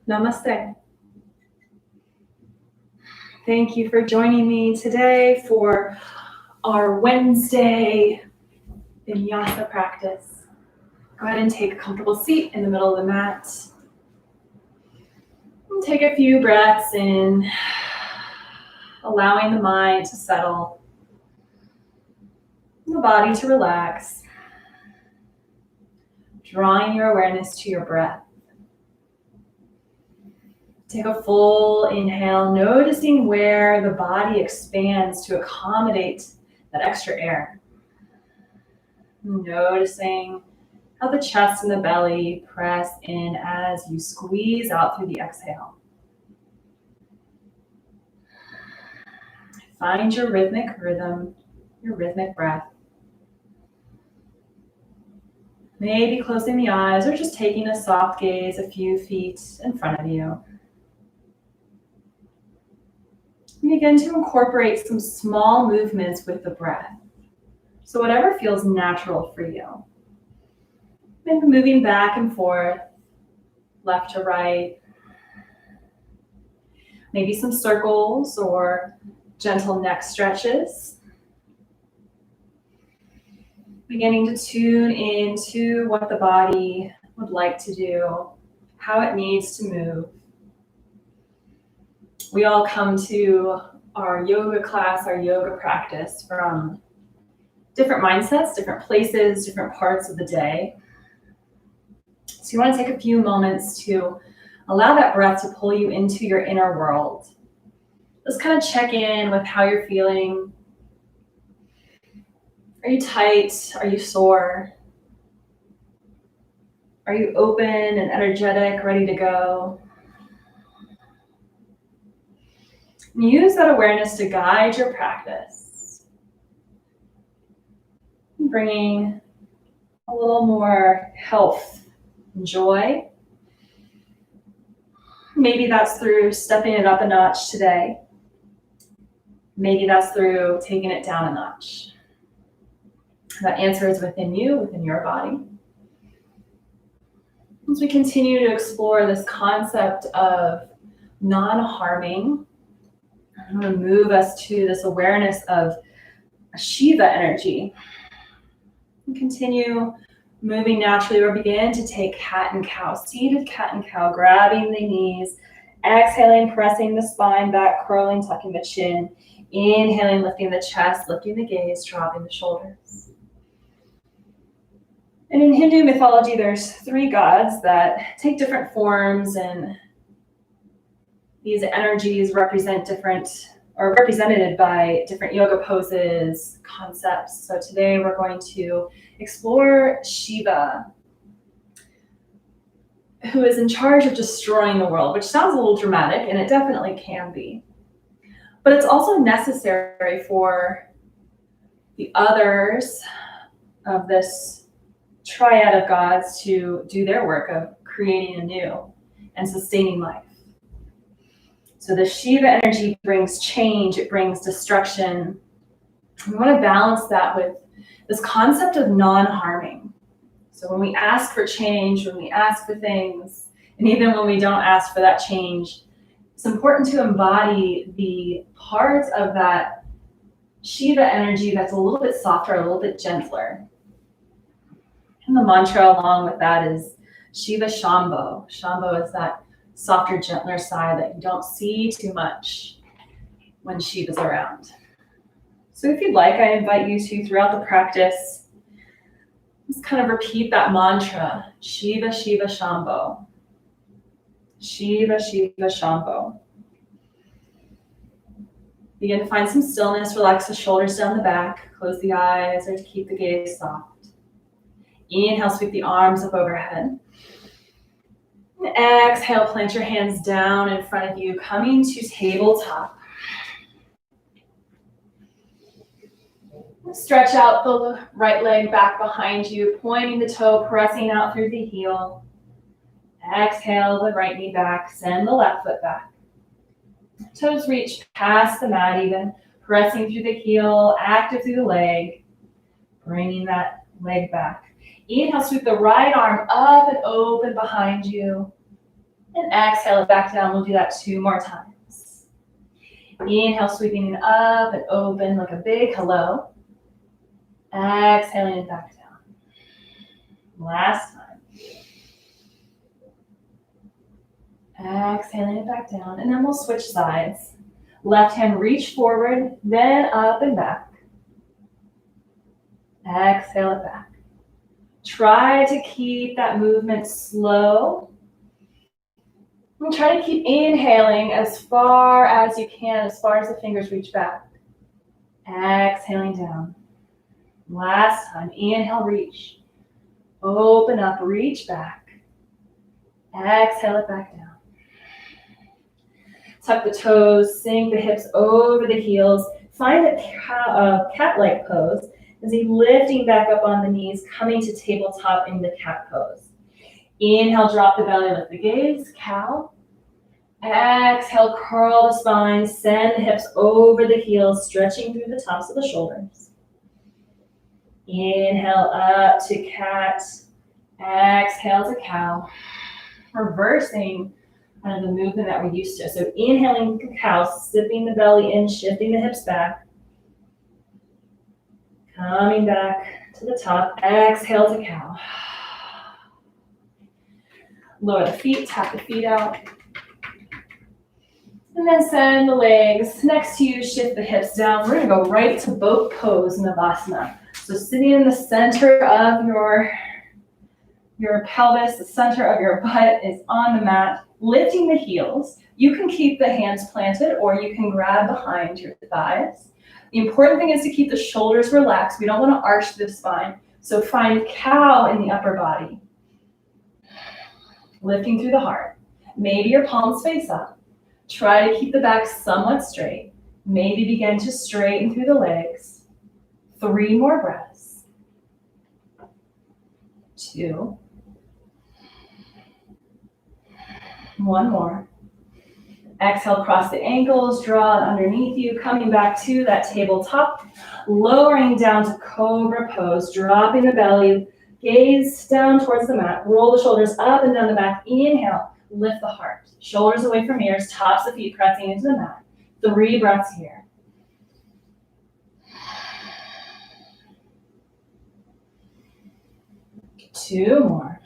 Namaste. Thank you for joining me today for our Wednesday VINYASA practice. Go ahead and take a comfortable seat in the middle of the mat. And take a few breaths in, allowing the mind to settle, the body to relax, drawing your awareness to your breath. Take a full inhale, noticing where the body expands to accommodate that extra air. Noticing how the chest and the belly press in as you squeeze out through the exhale. Find your rhythmic rhythm, your rhythmic breath. Maybe closing the eyes or just taking a soft gaze a few feet in front of you. Begin to incorporate some small movements with the breath. So whatever feels natural for you. Maybe moving back and forth, left to right. Maybe some circles or gentle neck stretches. Beginning to tune into what the body would like to do, how it needs to move. We all come to our yoga class, our yoga practice from different mindsets, different places, different parts of the day. So you want to take a few moments to allow that breath to pull you into your inner world. Just kind of check in with how you're feeling. Are you tight? Are you sore? Are you open and energetic, ready to go? Use that awareness to guide your practice. Bringing a little more health and joy. Maybe that's through stepping it up a notch today. Maybe that's through taking it down a notch. That answer is within you, within your body. As we continue to explore this concept of non-harming, I'm going to move us to this awareness of a Shiva energy. And continue moving naturally or begin to take cat and cow, seated cat and cow, grabbing the knees, exhaling, pressing the spine back, curling, tucking the chin, inhaling, lifting the chest, lifting the gaze, dropping the shoulders. And in Hindu mythology, there's 3 gods that take different forms, and these energies represent different, or represented by different yoga poses, concepts. So today we're going to explore Shiva, who is in charge of destroying the world, which sounds a little dramatic, and it definitely can be. But it's also necessary for the others of this triad of gods to do their work of creating anew and sustaining life. So the Shiva energy brings change, it brings destruction. We want to balance that with this concept of non-harming. So when we ask for change, when we ask for things, and even when we don't ask for that change, it's important to embody the part of that Shiva energy that's a little bit softer, a little bit gentler. And the mantra along with that is Shiva Shambo. Shambo is that softer, gentler side that you don't see too much when Shiva's around. So if you'd like, I invite you to, throughout the practice, just kind of repeat that mantra, Shiva, Shiva, Shambo. Shiva, Shiva, Shambo. Begin to find some stillness, relax the shoulders down the back, close the eyes, or to keep the gaze soft. Inhale, sweep the arms up overhead. Exhale, plant your hands down in front of you, coming to tabletop. Stretch out the right leg back behind you, pointing the toe, pressing out through the heel. Exhale, the right knee back, send the left foot back. Toes reach past the mat even, pressing through the heel, active through the leg, bringing that leg back. Inhale, sweep the right arm up and open behind you. And exhale it back down. We'll do that 2 more times. Inhale, sweeping it up and open like a big hello. Exhaling it back down. Last time. Exhaling it back down, and then we'll switch sides. Left hand reach forward, then up and back. Exhale it back. Try to keep that movement slow. And try to keep inhaling as far as you can, as far as the fingers reach back. Exhaling down. Last time, inhale, reach. Open up, reach back. Exhale it back down. Tuck the toes, sink the hips over the heels. Find a cat-like pose as you lifting back up on the knees, coming to tabletop in the cat pose. Inhale, drop the belly, lift the gaze, cow. Exhale, curl the spine, send the hips over the heels, stretching through the tops of the shoulders. Inhale up to cat. Exhale to cow. Reversing kind of the movement that we're used to. So inhaling cow, sipping the belly in, shifting the hips back. Coming back to the top. Exhale to cow. Lower the feet, tap the feet out. And then send the legs next to you, shift the hips down. We're gonna go right to boat pose, Navasana. So sitting in the center of your pelvis, the center of your butt is on the mat, lifting the heels. You can keep the hands planted or you can grab behind your thighs. The important thing is to keep the shoulders relaxed. We don't want to arch the spine. So find cow in the upper body. Lifting through the heart. Maybe your palms face up. Try to keep the back somewhat straight. Maybe begin to straighten through the legs. 3 more breaths. 2. 1 more. Exhale, cross the ankles, draw it underneath you, coming back to that tabletop, lowering down to Cobra Pose, dropping the belly, gaze down towards the mat, roll the shoulders up and down the back, inhale, lift the heart, shoulders away from ears, tops of feet pressing into the mat. 3 breaths here. 2 more.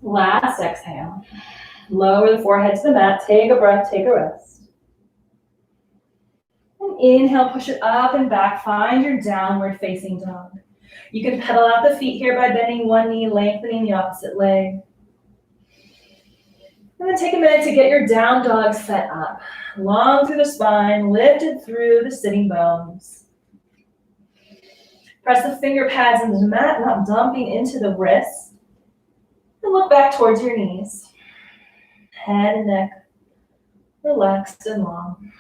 Last exhale. Lower the forehead to the mat. Take a breath, take a rest. And inhale, push it up and back. Find your downward facing dog. You can pedal out the feet here by bending one knee, lengthening the opposite leg. And then take a minute to get your down dog set up. Long through the spine, lifted through the sitting bones. Press the finger pads into the mat, not dumping into the wrists. And look back towards your knees. Head and neck relaxed and long.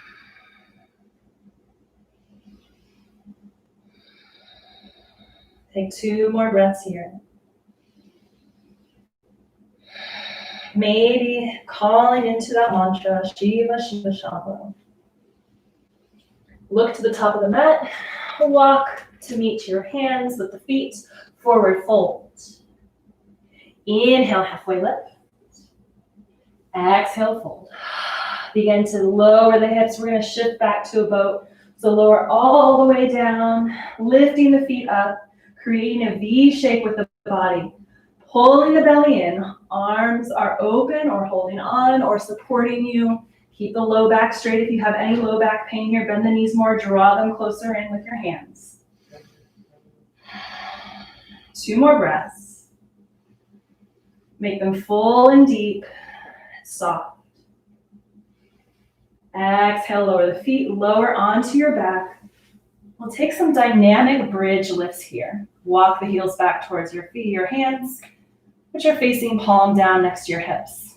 Take 2 more breaths here. Maybe calling into that mantra, Shiva, Shiva, Shambo. Look to the top of the mat. Walk to meet your hands with the feet. Forward fold. Inhale, halfway lift. Exhale, fold. Begin to lower the hips. We're going to shift back to a boat. So lower all the way down, lifting the feet up, creating a V shape with the body. Pulling the belly in. Arms are open or holding on or supporting you. Keep the low back straight. If you have any low back pain here, bend the knees more. Draw them closer in with your hands. 2 more breaths. Make them full and deep, soft. Exhale, lower the feet, lower onto your back. We'll take some dynamic bridge lifts here. Walk the heels back towards your feet, your hands, which are facing palm down next to your hips.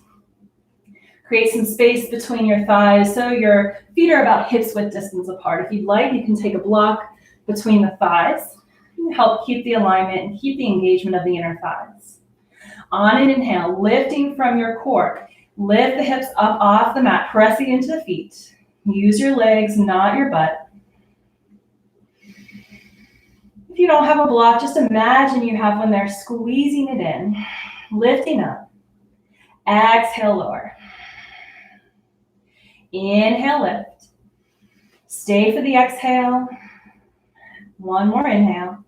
Create some space between your thighs so your feet are about hips width distance apart. If you'd like, you can take a block between the thighs and help keep the alignment and keep the engagement of the inner thighs. On an inhale, lifting from your core. Lift the hips up off the mat, pressing into the feet. Use your legs, not your butt. If If you don't have a block, just imagine you have one there, squeezing it in, lifting up. Exhale, lower. Inhale, lift. Stay for the exhale. One more inhale.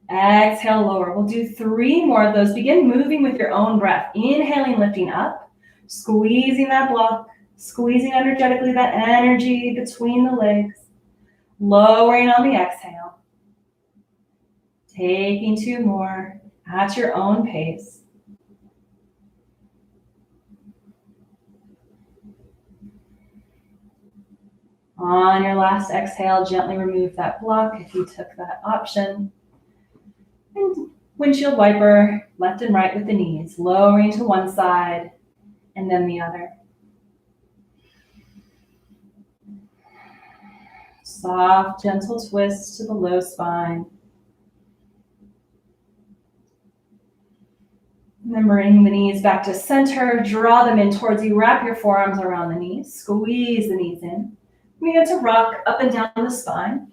Exhale, lower. We'll do 3 more of those. Begin moving with your own breath. Inhaling, lifting up, squeezing that block, squeezing energetically that energy between the legs, lowering on the exhale. Taking 2 more at your own pace. On your last exhale, gently remove that block if you took that option. And windshield wiper, left and right with the knees, lowering to one side and then the other. Soft, gentle twist to the low spine. And then bring the knees back to center, draw them in towards you, wrap your forearms around the knees, squeeze the knees in. Begin to rock up and down the spine.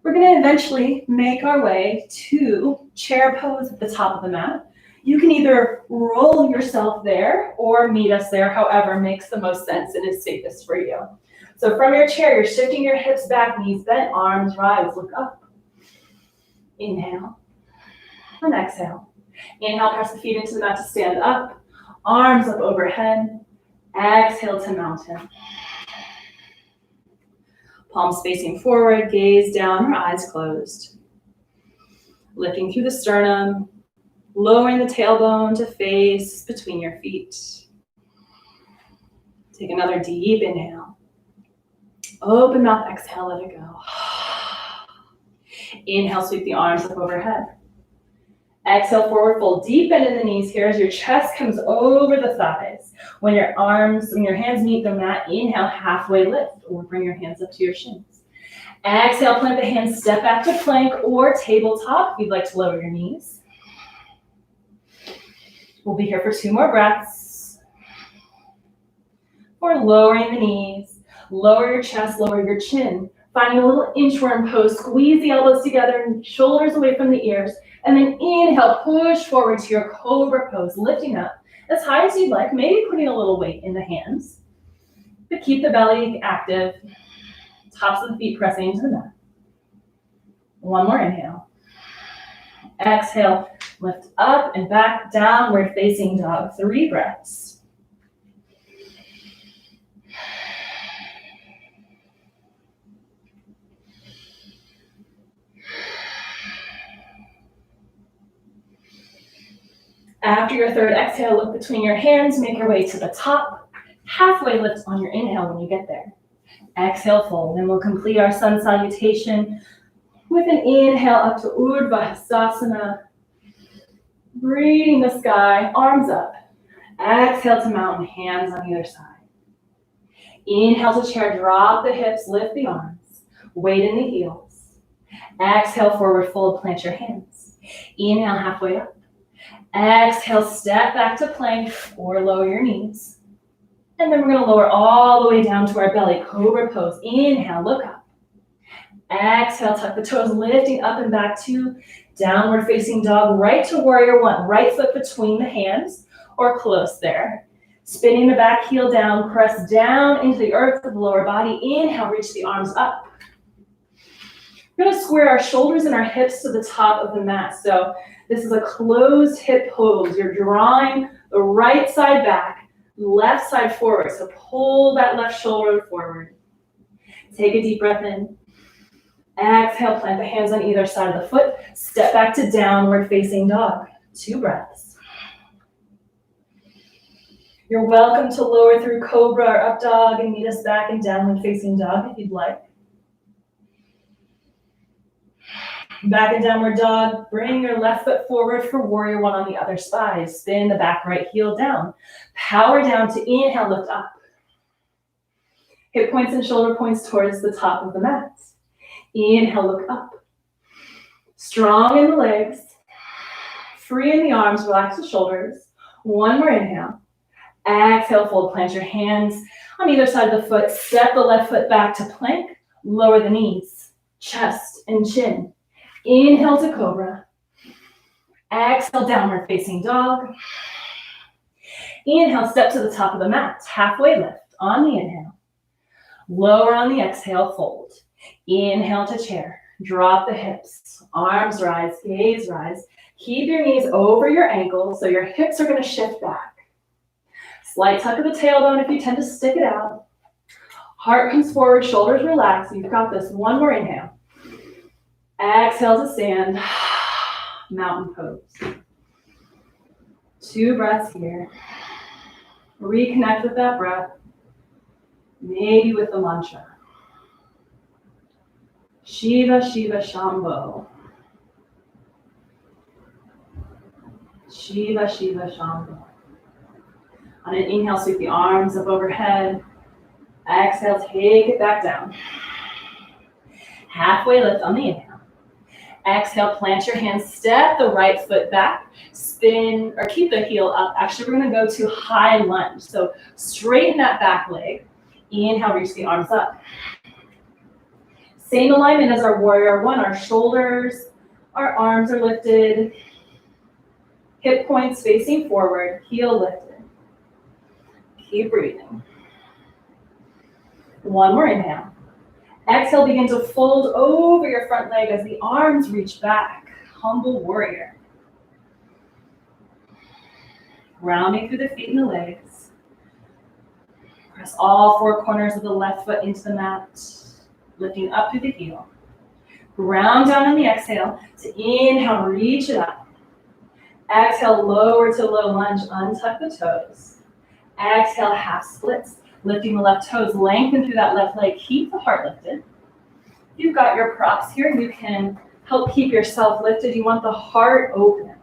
We're going to eventually make our way to chair pose at the top of the mat. You can either roll yourself there or meet us there, however makes the most sense and is safest for you. So from your chair, you're shifting your hips back, knees bent, arms rise, look up. Inhale and exhale. Inhale, press the feet into the mat to stand up. Arms up overhead. Exhale to mountain. Palms facing forward, gaze down or eyes closed. Lifting through the sternum, lowering the tailbone to face between your feet. Take another deep inhale. Open mouth, exhale, let it go. Inhale, sweep the arms up overhead. Exhale, forward fold, deep bend in the knees here as your chest comes over the thighs. When your hands meet the mat, inhale, halfway lift, or bring your hands up to your shins. Exhale, plant the hands, step back to plank or tabletop if you'd like to lower your knees. We'll be here for 2 more breaths. Or lowering the knees, lower your chest, lower your chin. Finding a little inchworm pose, squeeze the elbows together and shoulders away from the ears. And then inhale, push forward to your Cobra Pose, lifting up as high as you'd like, maybe putting a little weight in the hands. But keep the belly active, tops of the feet pressing into the mat. 1 more inhale. Exhale, lift up and back, downward facing dog, 3 breaths. After your 3rd exhale, look between your hands, make your way to the top. Halfway lift on your inhale when you get there. Exhale, fold, and we'll complete our sun salutation with an inhale up to Urdhva Hastasana. Breathing the sky, arms up. Exhale to mountain, hands on either side. Inhale to chair, drop the hips, lift the arms. Weight in the heels. Exhale, forward fold, plant your hands. Inhale, halfway up. Exhale, step back to plank or lower your knees. And then we're going to lower all the way down to our belly, Cobra Pose. Inhale, look up. Exhale, tuck the toes, lifting up and back to downward facing dog, right to warrior 1. Right foot between the hands or close there. Spinning the back heel down, press down into the earth of the lower body. Inhale, reach the arms up. We're going to square our shoulders and our hips to the top of the mat. So this is a closed hip pose. You're drawing the right side back, left side forward. So pull that left shoulder forward. Take a deep breath in. Exhale, plant the hands on either side of the foot. Step back to downward facing dog. 2 breaths. You're welcome to lower through Cobra or up dog and meet us back in downward facing dog if you'd like. Back in downward dog, bring your left foot forward for warrior 1 on the other side. Spin the back right heel down. Power down to inhale, lift up. Hip points and shoulder points towards the top of the mat. Inhale, look up. Strong in the legs. Free in the arms, relax the shoulders. 1 more inhale. Exhale, fold, plant your hands on either side of the foot. Step the left foot back to plank. Lower the knees, chest and chin. Inhale to Cobra. Exhale, downward facing dog. Inhale, step to the top of the mat. Halfway lift on the inhale. Lower on the exhale, fold. Inhale to chair. Drop the hips. Arms rise, gaze rise. Keep your knees over your ankles so your hips are going to shift back. Slight tuck of the tailbone if you tend to stick it out. Heart comes forward, shoulders relax. You've got this. One more inhale. Exhale to stand. Mountain pose. 2 breaths here. Reconnect with that breath. Maybe with the mantra. Shiva, Shiva, Shambo. Shiva, Shiva, Shambo. On an inhale, sweep the arms up overhead. Exhale, take it back down. Halfway lift on the inhale. Exhale, plant your hands, step the right foot back, spin, or keep the heel up. Actually, we're gonna go to high lunge. So straighten that back leg. Inhale, reach the arms up. Same alignment as our warrior one. Our shoulders, our arms are lifted. Hip points facing forward, heel lifted. Keep breathing. One more inhale. Exhale, begin to fold over your front leg as the arms reach back. Humble warrior. Rounding through the feet and the legs. Press all 4 corners of the left foot into the mat. Lifting up through the heel. Ground down on the exhale. To inhale, reach it up. Exhale, lower to low lunge, untuck the toes. Exhale, half splits. Lifting the left toes, lengthen through that left leg. Keep the heart lifted. You've got your props here. You can help keep yourself lifted. You want the heart open.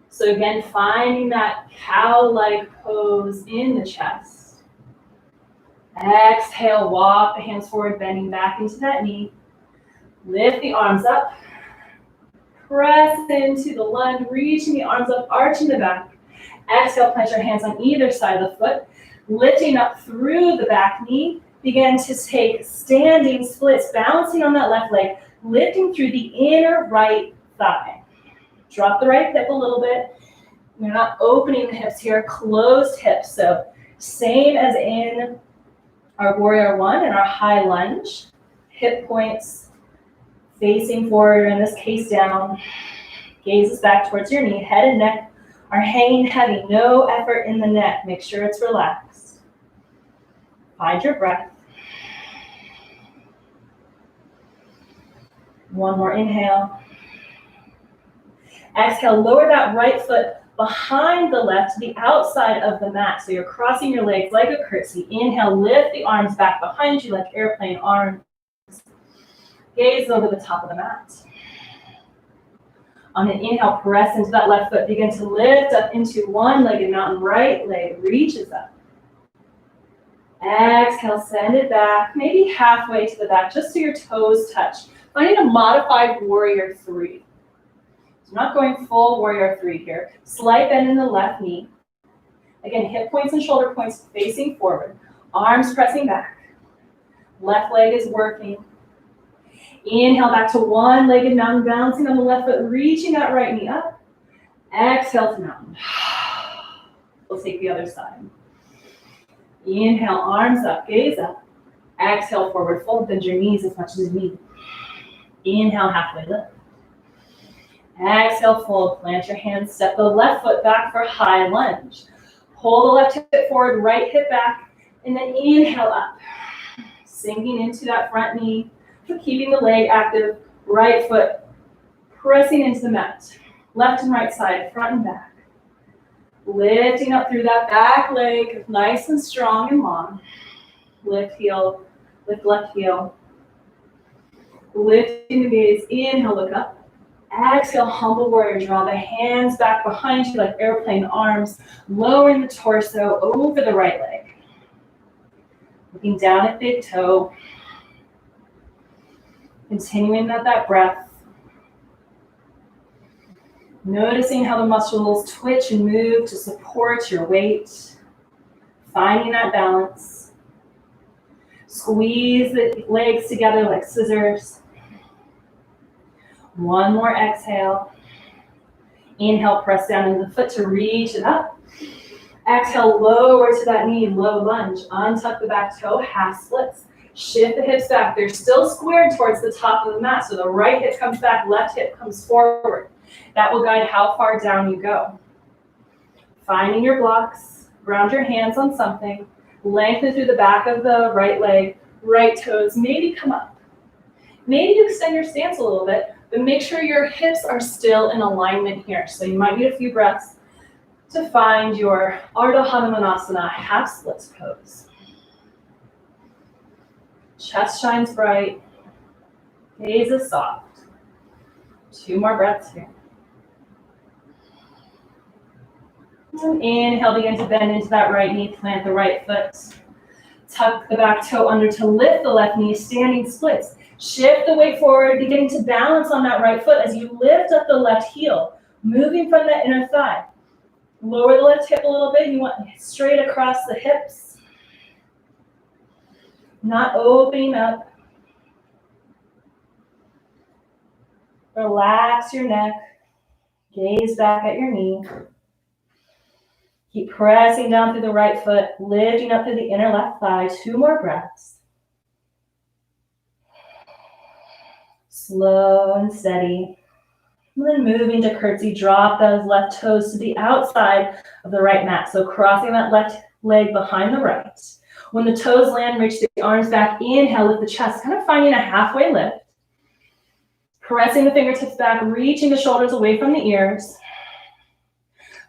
So again, finding that cow-like pose in the chest. Exhale, walk the hands forward, bending back into that knee. Lift the arms up. Press into the lunge, reaching the arms up, arching the back. Exhale, plant your hands on either side of the foot. Lifting up through the back knee, begin to take standing splits, balancing on that left leg, lifting through the inner right thigh. Drop the right hip a little bit. You're not opening the hips here, closed hips. So same as in our warrior one and our high lunge. Hip points facing forward, in this case down. Gazes back towards your knee, head and neck are hanging heavy, no effort in the neck. Make sure it's relaxed. Find your breath. One more inhale. Exhale, lower that right foot behind the left to the outside of the mat. So you're crossing your legs like a curtsy. Inhale, lift the arms back behind you like airplane arms. Gaze over the top of the mat. On an inhale, press into that left foot. Begin to lift up into one-legged mountain. Right leg reaches up. Exhale, send it back, maybe halfway to the back, just so your toes touch. Finding a modified warrior 3. So not going full warrior 3 here. Slight bend in the left knee. Again, hip points and shoulder points facing forward. Arms pressing back. Left leg is working. Inhale back to one-legged mountain, bouncing on the left foot, reaching that right knee up. Exhale to mountain. We'll take the other side. Inhale, arms up, gaze up. Exhale, forward fold, bend your knees as much as you need. Inhale, halfway lift. Exhale, fold, plant your hands, step the left foot back for high lunge. Pull the left hip forward, right hip back, and then inhale up. Sinking into that front knee, keeping the leg active, right foot pressing into the mat. Left and right side, front and back. Lifting up through that back leg, nice and strong and long. Lift heel, lift left heel. Lifting the gaze, inhale, look up. Exhale, humble warrior, draw the hands back behind you like airplane arms, lowering the torso over the right leg. Looking down at big toe. Continuing that breath. Noticing how the muscles twitch and move to support your weight. Finding that balance. Squeeze the legs together like scissors. One more exhale. Inhale, press down into the foot to reach it up. Exhale, lower to that knee, low lunge. Untuck the back toe, half splits. Shift the hips back. They're still squared towards the top of the mat, so the right hip comes back, left hip comes forward. That will guide how far down you go. Finding your blocks, ground your hands on something, lengthen through the back of the right leg, right toes, maybe come up. Maybe you extend your stance a little bit, but make sure your hips are still in alignment here. So you might need a few breaths to find your Ardha Hanumanasana half splits pose. Chest shines bright, gaze is soft. 2 more breaths here. And inhale, begin to bend into that right knee, plant the right foot. Tuck the back toe under to lift the left knee, standing splits. Shift the weight forward, beginning to balance on that right foot as you lift up the left heel, moving from that inner thigh. Lower the left hip a little bit. You want straight across the hips. Not opening up. Relax your neck. Gaze back at your knee. Keep pressing down through the right foot, lifting up through the inner left thigh. 2 more breaths. Slow and steady. And then moving to curtsy, drop those left toes to the outside of the right mat. So crossing that left leg behind the right. When the toes land, reach the arms back. Inhale, lift the chest, kind of finding a halfway lift. Pressing the fingertips back, reaching the shoulders away from the ears.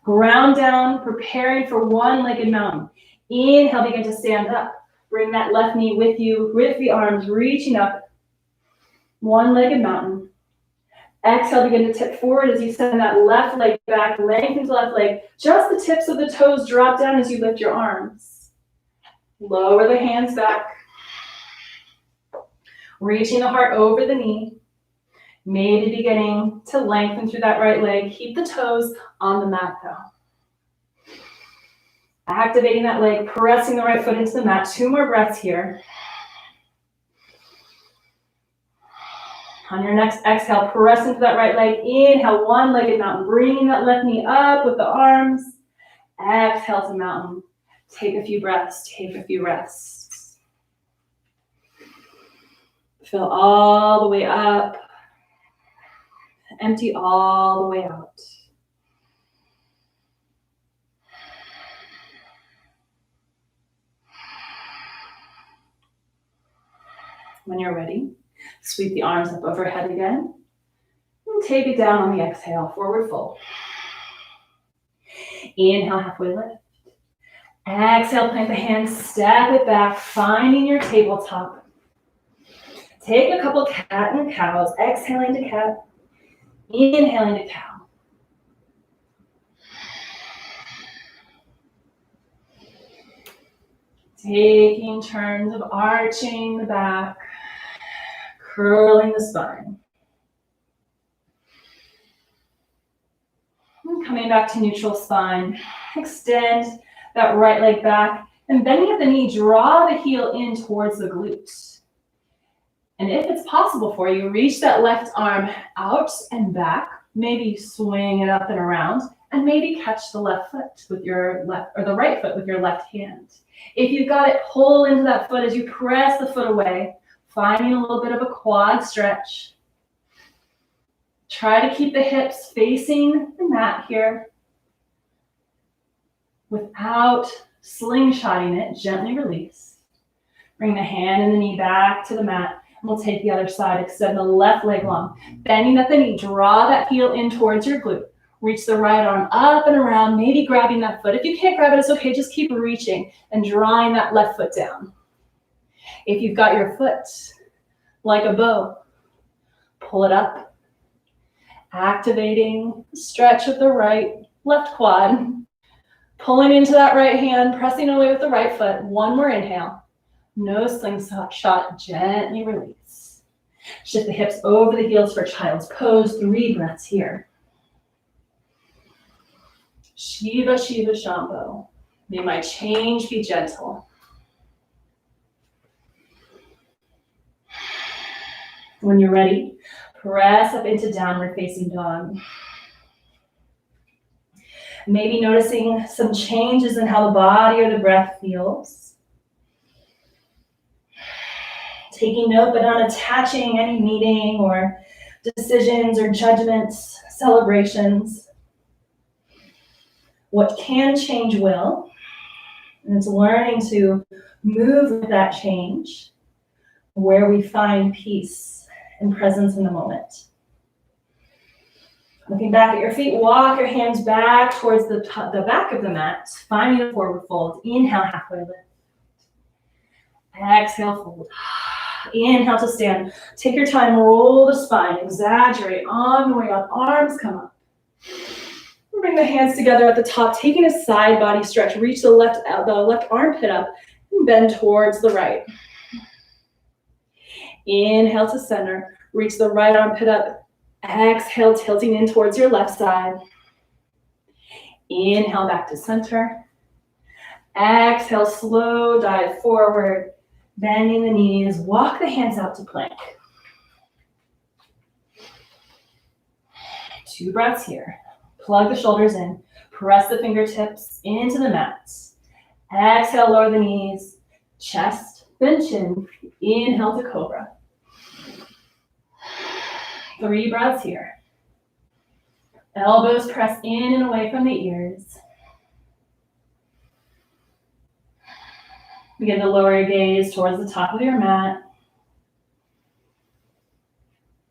Ground down, preparing for one-legged mountain. Inhale, begin to stand up. Bring that left knee with you, with the arms reaching up. One-legged mountain. Exhale, begin to tip forward as you send that left leg back, lengthen the left leg. Just the tips of the toes drop down as you lift your arms. Lower the hands back. Reaching the heart over the knee. Maybe beginning to lengthen through that right leg. Keep the toes on the mat though. Activating that leg, pressing the right foot into the mat. 2 more breaths here. On your next exhale, press into that right leg. Inhale, one-legged mountain. Bringing that left knee up with the arms. Exhale to mountain. Take a few breaths, take a few rests. Fill all the way up. Empty all the way out. When you're ready, sweep the arms up overhead again. And take it down on the exhale, forward fold. Inhale, halfway lift. Exhale, plant the hands, step it back, finding your tabletop. Take a couple cat and cows, exhaling to cat, inhaling to cow. Taking turns of arching the back, curling the spine. And coming back to neutral spine. Extend that right leg back and bending at the knee, draw the heel in towards the glute. And if it's possible for you, reach that left arm out and back, maybe swing it up and around, and maybe catch the left foot with your left, or the right foot with your left hand. If you've got it, pull into that foot as you press the foot away, finding a little bit of a quad stretch. Try to keep the hips facing the mat here without slingshotting it. Gently release. Bring the hand and the knee back to the mat. And we'll take the other side. Extend the left leg long. Bending at the knee. Draw that heel in towards your glute. Reach the right arm up and around, maybe grabbing that foot. If you can't grab it, it's okay. Just keep reaching and drawing that left foot down. If you've got your foot like a bow, pull it up. Activating the stretch with the right, left quad. Pulling into that right hand, pressing away with the right foot. One more inhale. No slingshot, gently release. Shift the hips over the heels for child's pose. 3 breaths here. Shiva, Shiva, Shambo. May my change be gentle. When you're ready, Press up into downward facing dog. Maybe noticing some changes in how the body or the breath feels. Taking note but not attaching any meaning or decisions or judgments, celebrations. What can change will, and it's learning to move with that change where we find peace and presence in the moment. Looking back at your feet, walk your hands back towards the back of the mat, finding a forward fold. Inhale, halfway lift. Exhale, fold. Inhale to stand. Take your time, roll the spine, exaggerate on the way up, arms come up. Bring the hands together at the top, taking a side body stretch. Reach the left armpit up and bend towards the right. Inhale to center. Reach the right armpit up. Exhale, tilting in towards your left side. Inhale, back to center. Exhale, slow dive forward. Bending the knees. Walk the hands out to plank. 2 breaths here. Plug the shoulders in. Press the fingertips into the mat. Exhale, lower the knees. Chest, then chin. Inhale to cobra. 3 breaths here. Elbows press in and away from the ears. Begin to lower your gaze towards the top of your mat.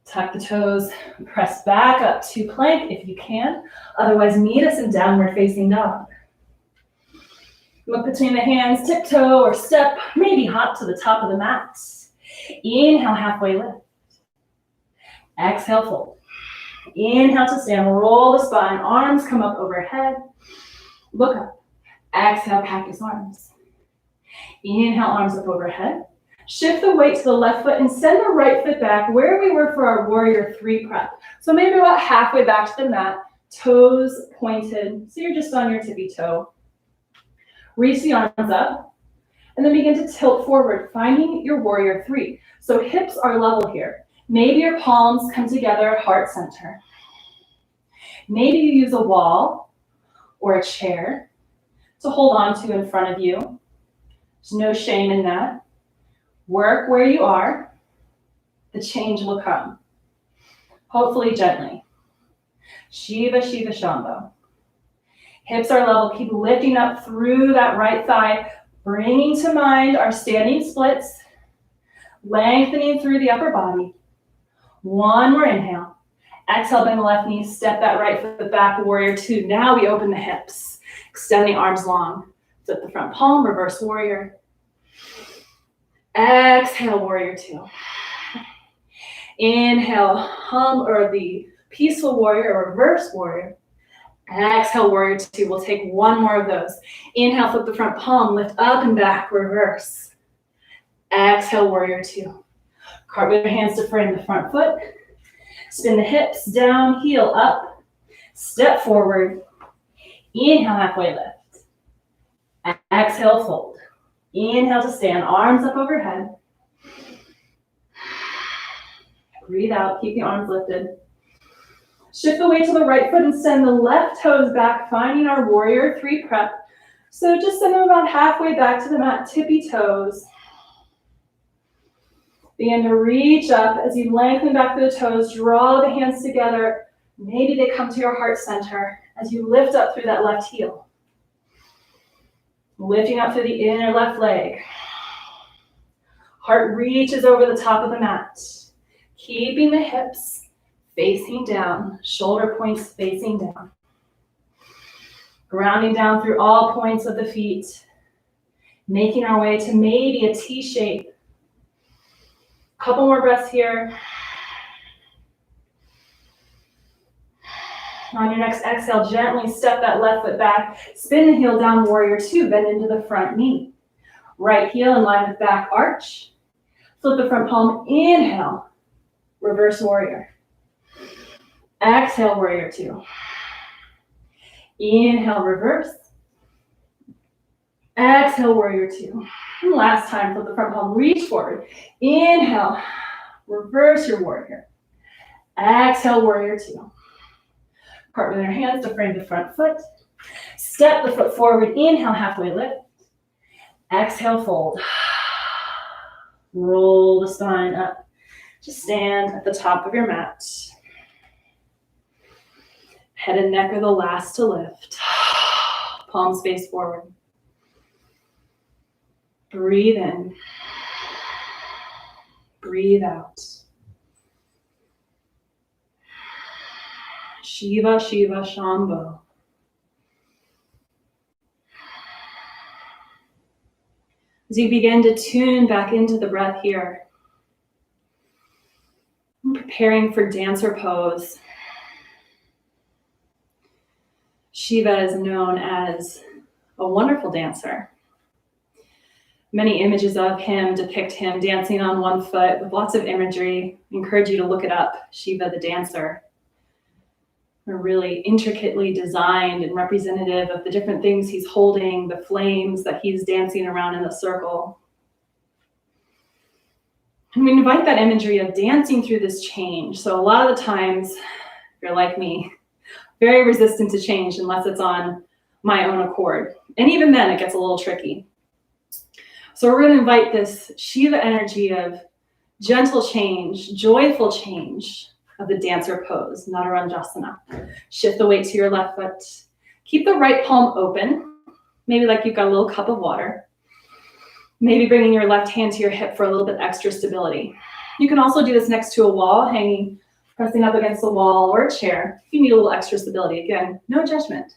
Tuck the toes, press back up to plank if you can. Otherwise, meet us in downward facing dog. Look between the hands, tiptoe or step, maybe hop to the top of the mat. Inhale, halfway lift. Exhale, fold. Inhale to stand, roll the spine, arms come up overhead. Look up. Exhale, cactus arms. Inhale, arms up overhead. Shift the weight to the left foot and send the right foot back where we were for our warrior 3 prep. So maybe about halfway back to the mat, toes pointed, so you're just on your tippy toe. Reach the arms up, and then begin to tilt forward, finding your warrior 3. So hips are level here. Maybe your palms come together at heart center. Maybe you use a wall or a chair to hold on to in front of you. There's no shame in that. Work where you are. The change will come. Hopefully gently. Shiva, Shiva, Shambo. Hips are level. Keep lifting up through that right thigh, bringing to mind our standing splits, lengthening through the upper body. 1 more inhale. Exhale, bend the left knee, step that right foot back, warrior 2. Now we open the hips. Extend the arms long. Flip the front palm, reverse warrior. Exhale, warrior 2. Inhale, hum or the peaceful warrior or reverse warrior. Exhale, warrior 2. We'll take 1 more of those. Inhale, flip the front palm, lift up and back, reverse. Exhale, warrior 2. Cartwheel your hands to frame the front foot. Spin the hips down, heel up. Step forward. Inhale, halfway lift. Exhale, fold. Inhale to stand, arms up overhead. Breathe out, keep the arms lifted. Shift the weight to the right foot and send the left toes back, finding our warrior 3 prep. So just send them about halfway back to the mat, tippy toes. Begin to reach up as you lengthen back through the toes, draw the hands together. Maybe they come to your heart center as you lift up through that left heel. Lifting up through the inner left leg. Heart reaches over the top of the mat. Keeping the hips facing down, shoulder points facing down. Grounding down through all points of the feet. Making our way to maybe a T shape. Couple more breaths here. On your next exhale, gently step that left foot back. Spin the heel down, warrior 2. Bend into the front knee. Right heel in line with back arch. Flip the front palm. Inhale. Reverse warrior. Exhale, warrior 2. Inhale, reverse. Exhale, warrior 2. And last time, flip the front palm, reach forward. Inhale, reverse your warrior. Exhale, warrior two. Partner your hands to frame the front foot. Step the foot forward, inhale, halfway lift. Exhale, fold. Roll the spine up. Just stand at the top of your mat. Head and neck are the last to lift. Palms face forward. Breathe in. Breathe out. Shiva, Shiva, Shambo. As you begin to tune back into the breath here, I'm preparing for dancer pose. Shiva is known as a wonderful dancer. Many images of him depict him dancing on one foot with lots of imagery. I encourage you to look it up, Shiva the dancer. They're really intricately designed and representative of the different things he's holding, the flames that he's dancing around in the circle. And we invite that imagery of dancing through this change. So a lot of the times, if you're like me, very resistant to change unless it's on my own accord. And even then it gets a little tricky. So we're going to invite this Shiva energy of gentle change, joyful change of the dancer pose, Naranjasana. Shift the weight to your left foot. Keep the right palm open, maybe like you've got a little cup of water. Maybe bringing your left hand to your hip for a little bit extra stability. You can also do this next to a wall, hanging, pressing up against the wall or a chair if you need a little extra stability. Again, no judgment.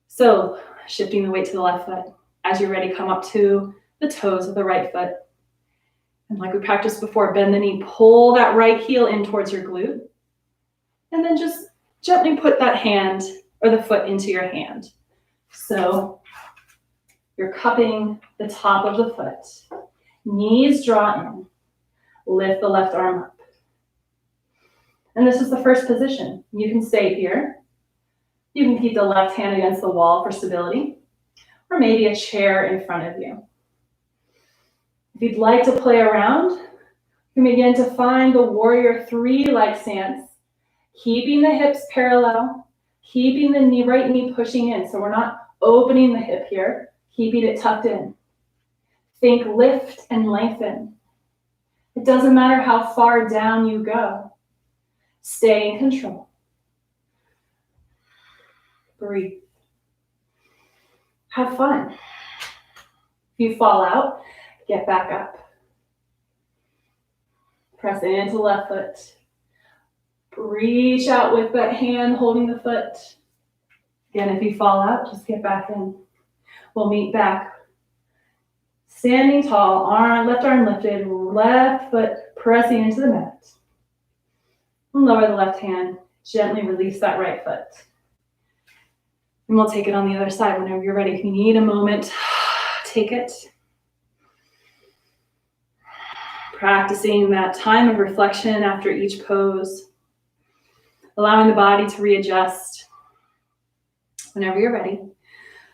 So shifting the weight to the left foot. As you're ready, come up to the toes of the right foot. And like we practiced before, bend the knee, pull that right heel in towards your glute. And then just gently put that hand or the foot into your hand. So you're cupping the top of the foot. Knees draw in. Lift the left arm up. And this is the first position. You can stay here. You can keep the left hand against the wall for stability, or maybe a chair in front of you. If you'd like to play around, you can begin to find the warrior three-like stance, keeping the hips parallel, keeping the right knee pushing in. So we're not opening the hip here, keeping it tucked in. Think lift and lengthen. It doesn't matter how far down you go. Stay in control. Breathe. Have fun. If you fall out, get back up. Press into left foot. Reach out with that hand holding the foot. Again, if you fall out, just get back in. We'll meet back. Standing tall, left arm lifted, left foot pressing into the mat. And lower the left hand, gently release that right foot. And we'll take it on the other side whenever you're ready. If you need a moment, take it. Practicing that time of reflection after each pose. Allowing the body to readjust. Whenever you're ready.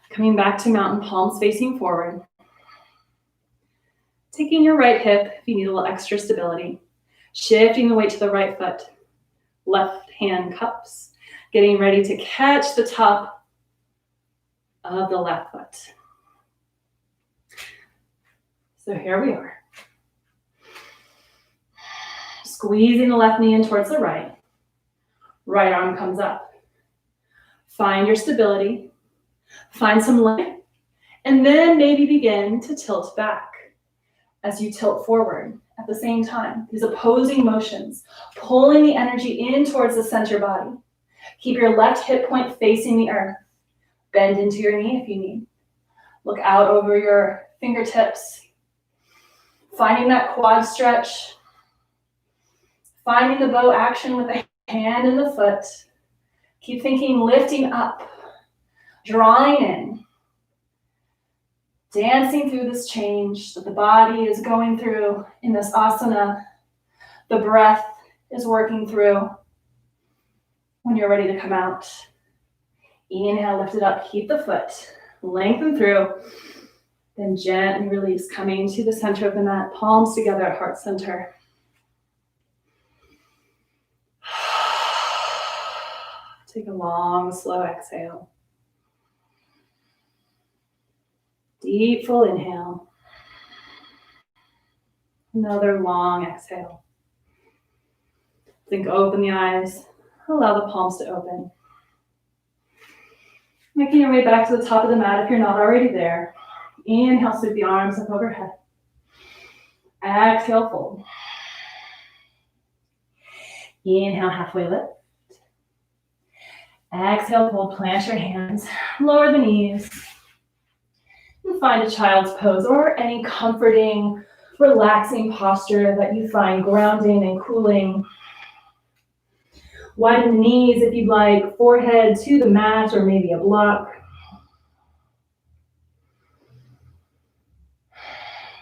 Coming back to mountain, palms facing forward. Taking your right hip if you need a little extra stability. Shifting the weight to the right foot. Left hand cups. Getting ready to catch the top of the left foot. So here we are. Squeezing the left knee in towards the right. Right arm comes up. Find your stability. Find some length. And then maybe begin to tilt back as you tilt forward at the same time. These opposing motions, pulling the energy in towards the center body. Keep your left hip point facing the earth. Bend into your knee if you need. Look out over your fingertips. Finding that quad stretch. Finding the bow action with the hand and the foot. Keep thinking lifting up. Drawing in. Dancing through this change that the body is going through in this asana. The breath is working through. When you're ready to come out. Inhale, lift it up, keep the foot, lengthen through, then gently release, coming to the center of the mat, palms together at heart center. Take a long, slow exhale. Deep, full inhale. Another long exhale. Think open the eyes. Allow the palms to open. Making your way back to the top of the mat if you're not already there. Inhale, sweep the arms up overhead. Exhale, fold. Inhale, halfway lift. Exhale, fold, plant your hands, lower the knees. And find a child's pose or any comforting, relaxing posture that you find grounding and cooling. Widen the knees if you'd like, forehead to the mat or maybe a block.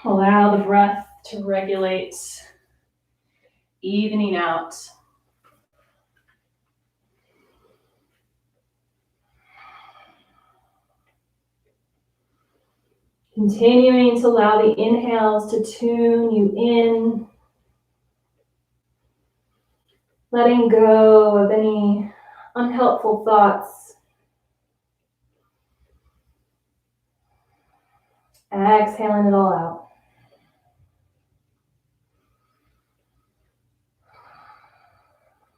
Allow the breath to regulate, evening out. Continuing to allow the inhales to tune you in. Letting go of any unhelpful thoughts. Exhaling it all out.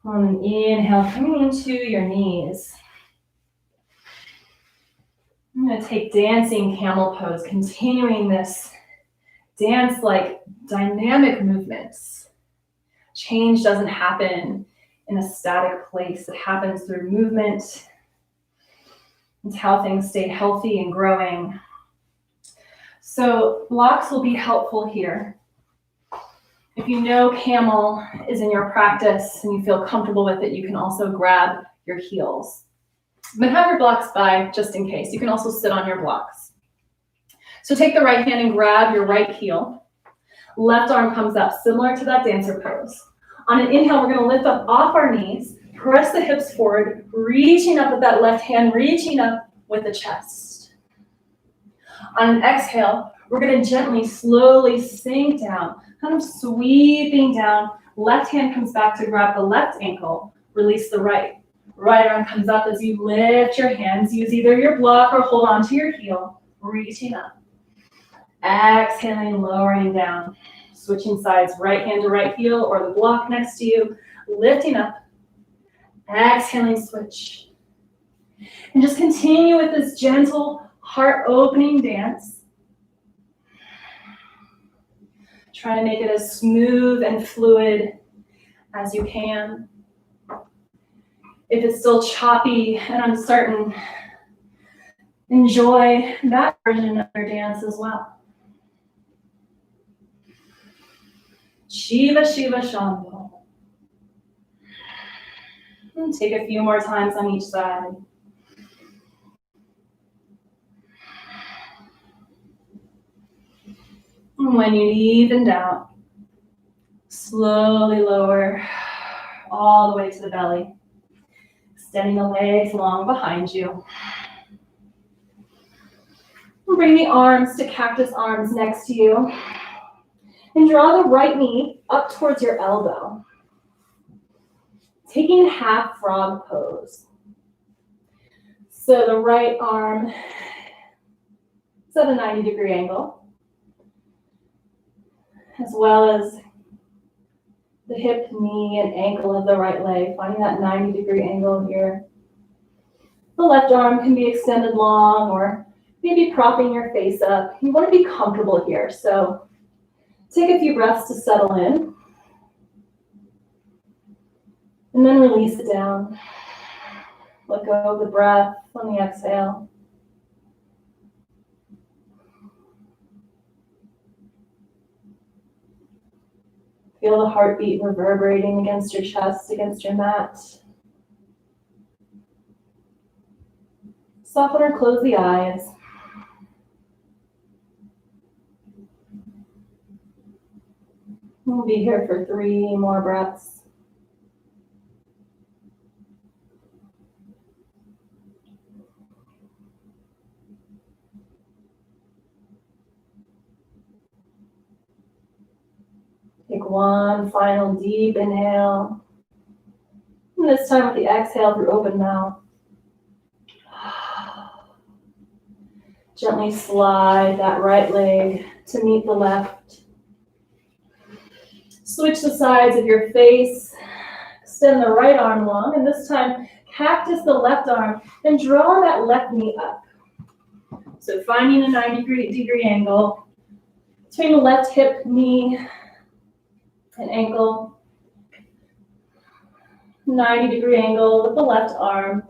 On an inhale, coming into your knees. I'm going to take dancing camel pose, continuing this dance-like dynamic movements. Change doesn't happen in a static place. It happens through movement. It's how things stay healthy and growing. So blocks will be helpful here. If you know camel is in your practice and you feel comfortable with it, you can also grab your heels. But have your blocks by just in case. You can also sit on your blocks. So take the right hand and grab your right heel. Left arm comes up, similar to that dancer pose. On an inhale, we're going to lift up off our knees, press the hips forward, reaching up with that left hand, reaching up with the chest. On an exhale, we're going to gently, slowly sink down, kind of sweeping down. Left hand comes back to grab the left ankle, release the right. Right arm comes up as you lift your hands. Use either your block or hold on to your heel, reaching up. Exhaling, lowering down. Switching sides, right hand to right heel or the block next to you. Lifting up. Exhaling, switch. And just continue with this gentle, heart-opening dance. Try to make it as smooth and fluid as you can. If it's still choppy and uncertain, enjoy that version of your dance as well. Shiva, Shiva, Shambo. And take a few more times on each side. And when you even out, slowly lower all the way to the belly. Extending the legs long behind you. And bring the arms to cactus arms next to you. And draw the right knee up towards your elbow. Taking half frog pose. So the right arm is at a 90-degree angle, as well as the hip, knee, and ankle of the right leg, finding that 90-degree angle here. The left arm can be extended long or maybe propping your face up. You want to be comfortable here, so take a few breaths to settle in. And then release it down. Let go of the breath on the exhale. Feel the heartbeat reverberating against your chest, against your mat. Soften or close the eyes. We'll be here for 3 more breaths. Take one final deep inhale. And this time with the exhale through open mouth. Gently slide that right leg to meet the left. Switch the sides of your face. Extend the right arm long, and this time cactus the left arm and draw that left knee up. So finding a 90-degree angle between the left hip, knee, and ankle. 90-degree angle with the left arm.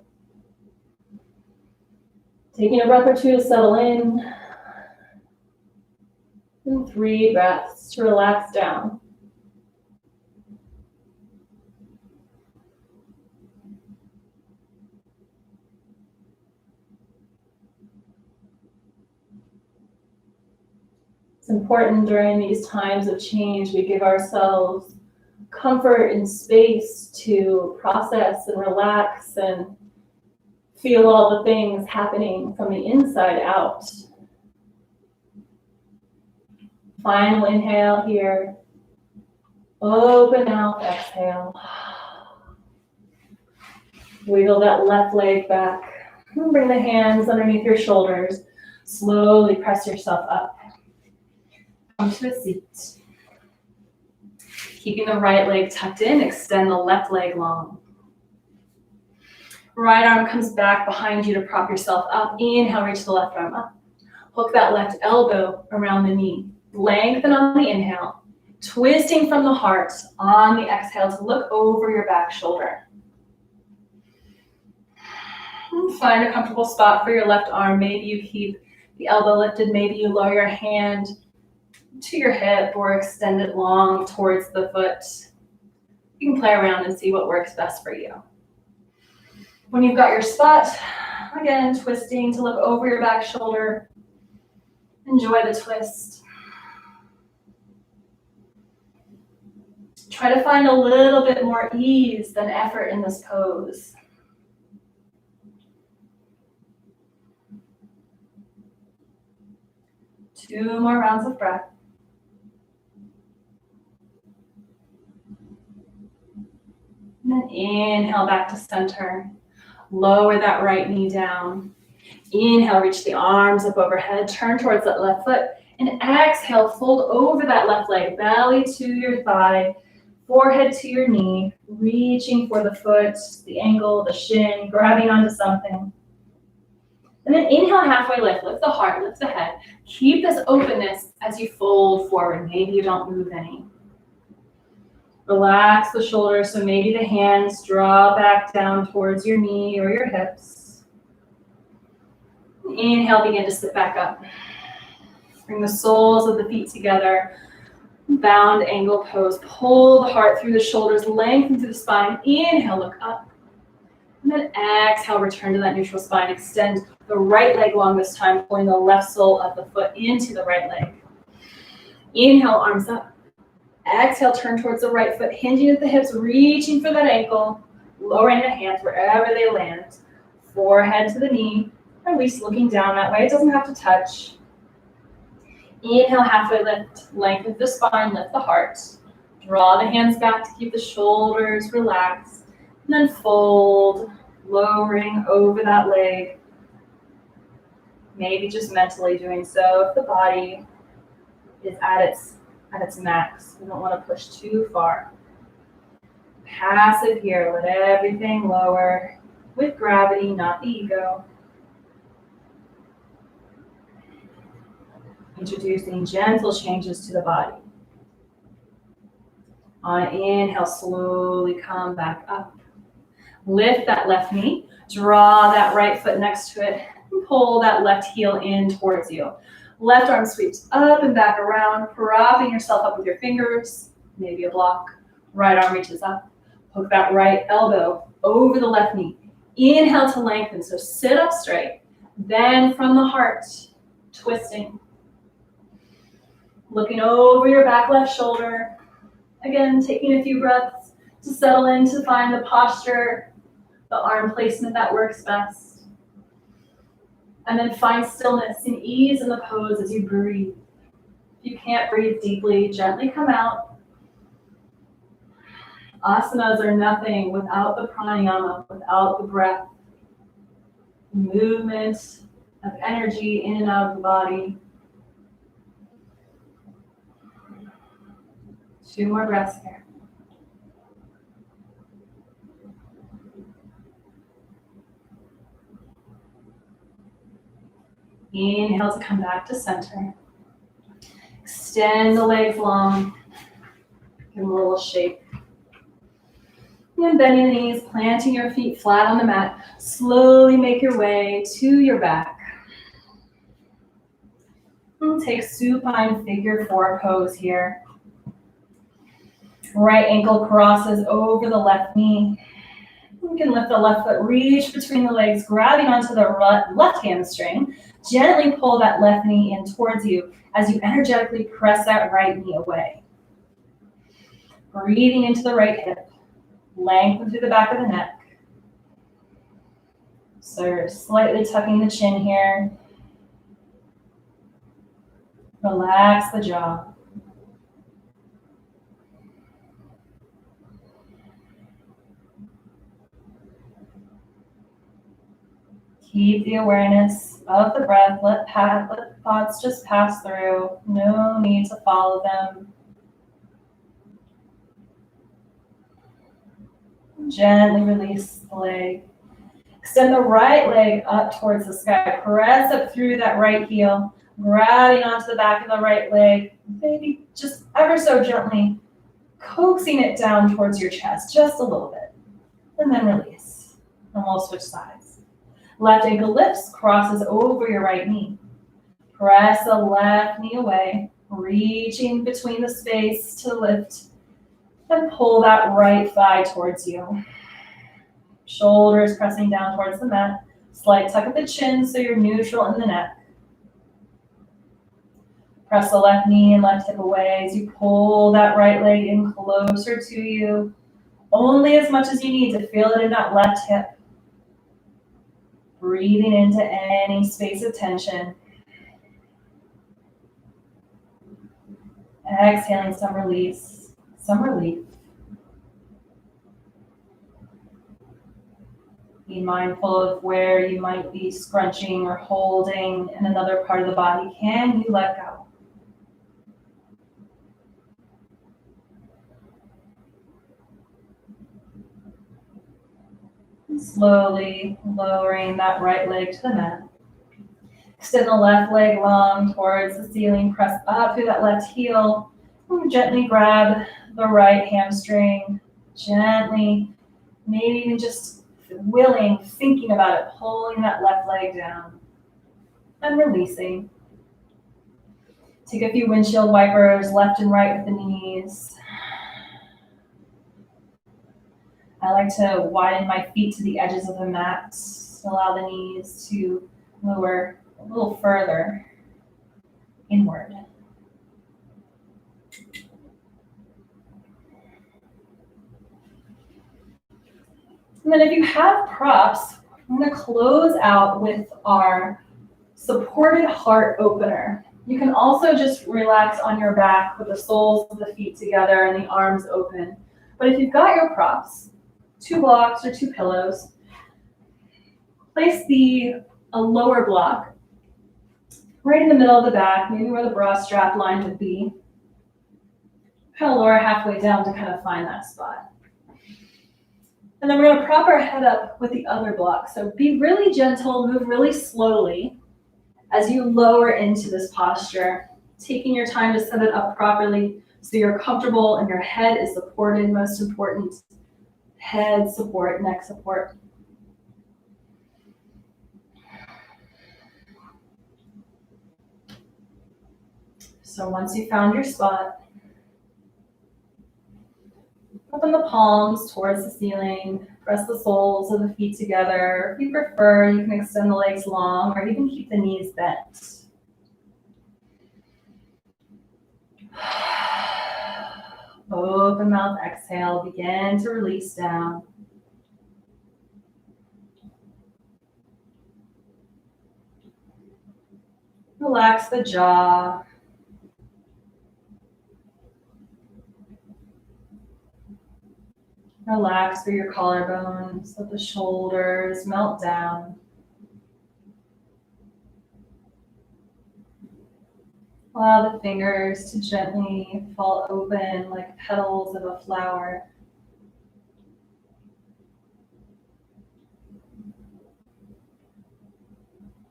Taking a breath or two to settle in. And 3 breaths to relax down. It's important during these times of change we give ourselves comfort and space to process and relax and feel all the things happening from the inside out. Final inhale here. Open mouth, exhale. Wiggle that left leg back. And bring the hands underneath your shoulders. Slowly press yourself up. Come to a seat. Keeping the right leg tucked in, extend the left leg long. Right arm comes back behind you to prop yourself up. Inhale, reach the left arm up. Hook that left elbow around the knee. Lengthen on the inhale. Twisting from the heart on the exhale to look over your back shoulder. And find a comfortable spot for your left arm. Maybe you keep the elbow lifted. Maybe you lower your hand to your hip or extend it long towards the foot. You can play around and see what works best for you. When you've got your spot, again, twisting to look over your back shoulder. Enjoy the twist. Try to find a little bit more ease than effort in this pose. Two more rounds of breath. And then inhale back to center. Lower that right knee down. Inhale, reach the arms up overhead. Turn towards that left foot. And exhale, fold over that left leg. Belly to your thigh. Forehead to your knee. Reaching for the foot, the ankle, the shin. Grabbing onto something. And then inhale, halfway lift. Lift the heart, lift the head. Keep this openness as you fold forward. Maybe you don't move any. Relax the shoulders, so maybe the hands draw back down towards your knee or your hips. Inhale, begin to sit back up. Bring the soles of the feet together. Bound angle pose. Pull the heart through the shoulders, lengthen through the spine. Inhale, look up. And then exhale, return to that neutral spine. Extend the right leg long this time, pulling the left sole of the foot into the right leg. Inhale, arms up. Exhale, turn towards the right foot, hinging at the hips, reaching for that ankle, lowering the hands wherever they land. Forehead to the knee, release, looking down that way. It doesn't have to touch. Inhale, halfway lift, lengthen the spine, lift the heart. Draw the hands back to keep the shoulders relaxed. And then fold, lowering over that leg. Maybe just mentally doing so if the body is at its max. We don't want to push too far. Passive here, let everything lower with gravity, not the ego. Introducing gentle changes to the body. On an inhale, slowly come back up. Lift that left knee, draw that right foot next to it, and pull that left heel in towards you. Left arm sweeps up and back around, propping yourself up with your fingers, maybe a block. Right arm reaches up. Hook that right elbow over the left knee. Inhale to lengthen, so sit up straight. Then from the heart, twisting. Looking over your back left shoulder. Again, taking a few breaths to settle in, to find the posture, the arm placement that works best. And then find stillness and ease in the pose as you breathe. If you can't breathe deeply, gently come out. Asanas are nothing without the pranayama, without the breath, movement of energy in and out of the body. 2 more breaths here. Inhale to come back to center. Extend the legs long. Give them a little shake. And bending the knees, planting your feet flat on the mat. Slowly make your way to your back. And take supine figure 4 pose here. Right ankle crosses over the left knee. You can lift the left foot, reach between the legs, grabbing onto the left hamstring. Gently pull that left knee in towards you as you energetically press that right knee away. Breathing into the right hip. Lengthen through the back of the neck. So slightly tucking the chin here. Relax the jaw. Keep the awareness of the breath. Let thoughts just pass through. No need to follow them. Gently release the leg. Extend the right leg up towards the sky. Press up through that right heel. Grabbing onto the back of the right leg. Maybe just ever so gently coaxing it down towards your chest. Just a little bit. And then release. And we'll switch sides. Left ankle lifts, crosses over your right knee. Press the left knee away. Reaching between the space to lift. And pull that right thigh towards you. Shoulders pressing down towards the mat. Slight tuck of the chin so you're neutral in the neck. Press the left knee and left hip away as you pull that right leg in closer to you. Only as much as you need to feel it in that left hip. Breathing into any space of tension. Exhaling some release, some relief. Be mindful of where you might be scrunching or holding in another part of the body. Can you let go? And slowly lowering that right leg to the mat. Extend the left leg long towards the ceiling. Press up through that left heel. And gently grab the right hamstring. Gently, maybe even just thinking about it, pulling that left leg down and releasing. Take a few windshield wipers left and right with the knees. I like to widen my feet to the edges of the mat, allow the knees to lower a little further inward. And then if you have props, I'm going to close out with our supported heart opener. You can also just relax on your back with the soles of the feet together and the arms open. But if you've got your props, 2 blocks or 2 pillows, place a lower block right in the middle of the back, maybe where the bra strap line would be. Kind of lower halfway down to kind of find that spot. And then we're going to prop our head up with the other block. So be really gentle, move really slowly as you lower into this posture, taking your time to set it up properly so you're comfortable and your head is supported, most important. Head support, neck support. So once you found your spot, open the palms towards the ceiling, press the soles of the feet together. If you prefer, you can extend the legs long or you can keep the knees bent. Open mouth, exhale, begin to release down. Relax the jaw. Relax through your collarbones, let the shoulders melt down. Allow the fingers to gently fall open like petals of a flower.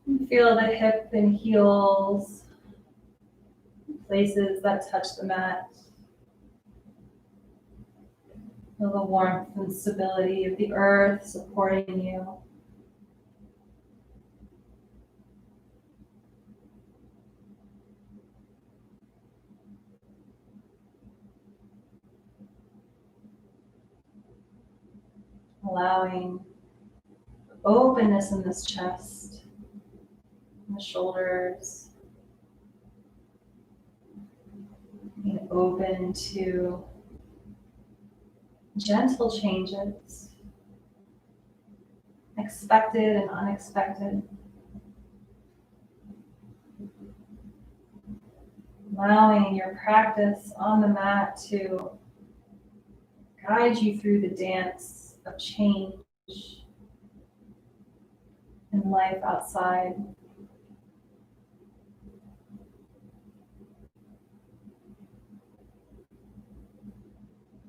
And feel the hip and heels, places that touch the mat. Feel the warmth and stability of the earth supporting you. Allowing openness in this chest, in the shoulders, being open to gentle changes, expected and unexpected. Allowing your practice on the mat to guide you through the dance of change and life outside.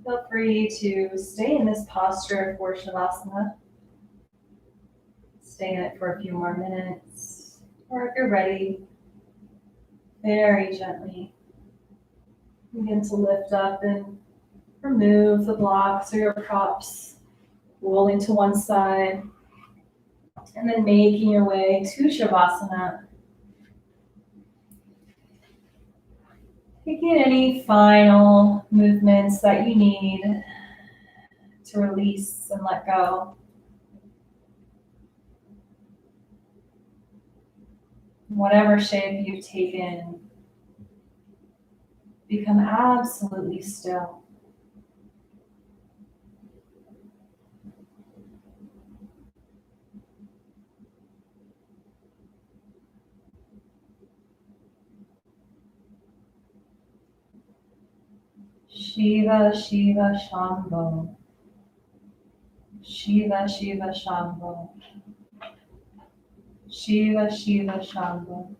Feel free to stay in this posture for Shavasana. Stay in it for a few more minutes, or if you're ready, very gently begin to lift up and remove the blocks or your props, rolling to one side, and then making your way to Shavasana. Taking any final movements that you need to release and let go. Whatever shape you've taken, become absolutely still. Shiva, Shiva, Shambo. Shiva, Shiva, Shambo. Shiva, Shiva, Shambo.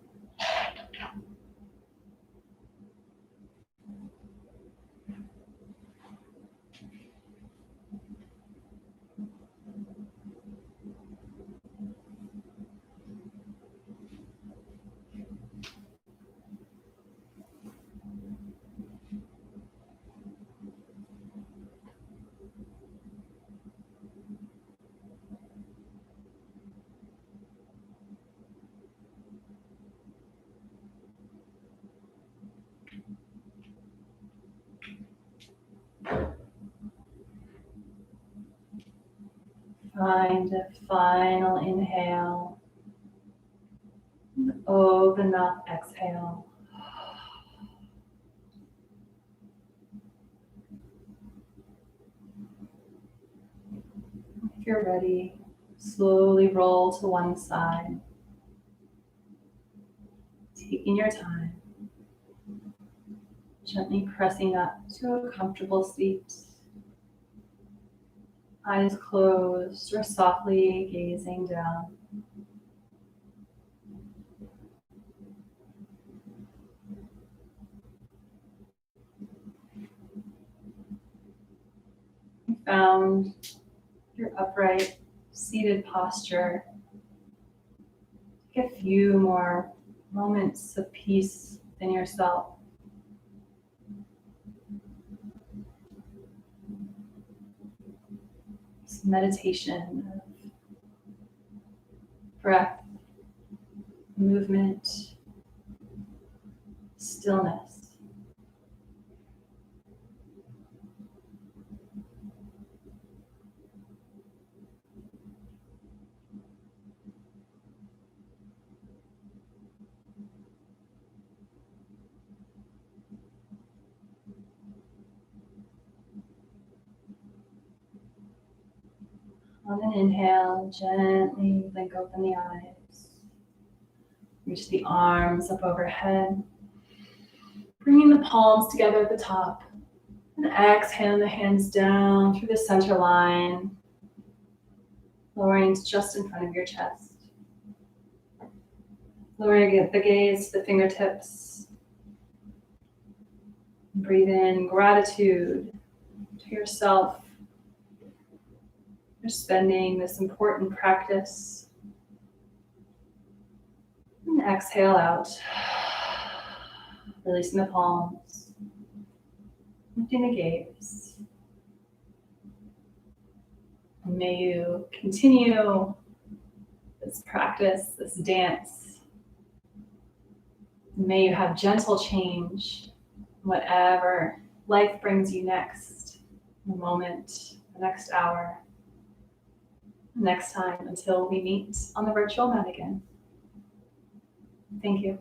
Find a final inhale. Open up, exhale. If you're ready, slowly roll to one side. Taking your time. Gently pressing up to a comfortable seat. Eyes closed or softly gazing down. You found your upright seated posture. Take a few more moments of peace within yourself. This meditation of breath, movement, stillness. On an inhale, gently blink open the eyes. Reach the arms up overhead, bringing the palms together at the top And exhale the hands down through the center line, lowering to just in front of your chest. Lowering the gaze to the fingertips. Breathe in gratitude to yourself for spending this important practice. And exhale out, releasing the palms, lifting the gaze. And may you continue this practice, this dance. May you have gentle change, whatever life brings you next, the moment, the next hour, the next time, until we meet on the virtual mat again. Thank you.